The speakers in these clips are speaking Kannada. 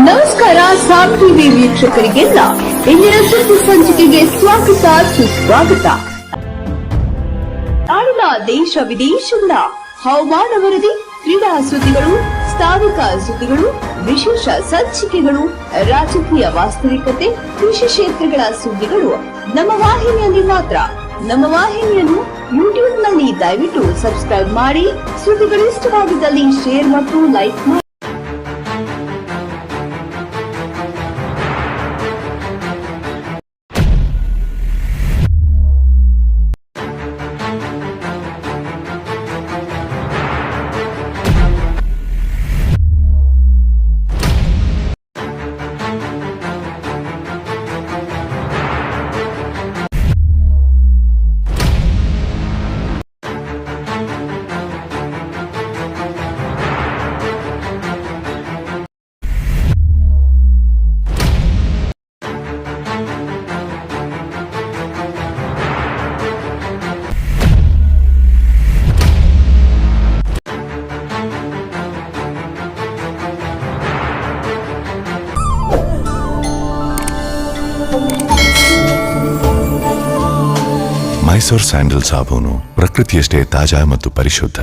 ನಮಸ್ಕಾರ ಸಾಮ್ ಟಿವಿ ವೀಕ್ಷಕರಿಗೆಲ್ಲ ಇಂದಿನ ಸುದ್ದಿ ಸಂಚಿಕೆಗೆ ಸ್ವಾಗತ ಸುಸ್ವಾಗತ. ನಾಡಿನ ದೇಶ ವಿದೇಶಗಳ ಹವಾಮಾನ ವರದಿ, ಕ್ರೀಡಾ ಸುದ್ದಿಗಳು, ಸ್ಥಾನಿಕ ಸುದ್ದಿಗಳು, ವಿಶೇಷ ಸಂಚಿಕೆಗಳು, ರಾಜಕೀಯ ವಾಸ್ತವಿಕತೆ, ಕೃಷಿ ಕ್ಷೇತ್ರಗಳ ಸುದ್ದಿಗಳು ನಮ್ಮ ವಾಹಿನಿಯಲ್ಲಿ ಮಾತ್ರ. ನಮ್ಮ ವಾಹಿನಿಯನ್ನು ಯೂಟ್ಯೂಬ್ನಲ್ಲಿ ದಯವಿಟ್ಟು ಸಬ್ಸ್ಕ್ರೈಬ್ ಮಾಡಿ. ಸುದ್ದಿಗಳು ಇಷ್ಟವಾಗಿದ್ದಲ್ಲಿ ಶೇರ್ ಮತ್ತು ಲೈಕ್ ಮಾಡಿ. ಮೈಸೂರ್ ಸ್ಯಾಂಡಲ್ ಸಾಬೂನು ಪ್ರಕೃತಿಯಷ್ಟೇ ತಾಜಾ ಮತ್ತು ಪರಿಶುದ್ಧ.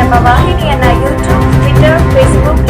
ನಮ್ಮ ವಾಹಿನಿಯನ್ನ ಯೂಟ್ಯೂಬ್, ಟ್ವಿಟರ್, ಫೇಸ್ಬುಕ್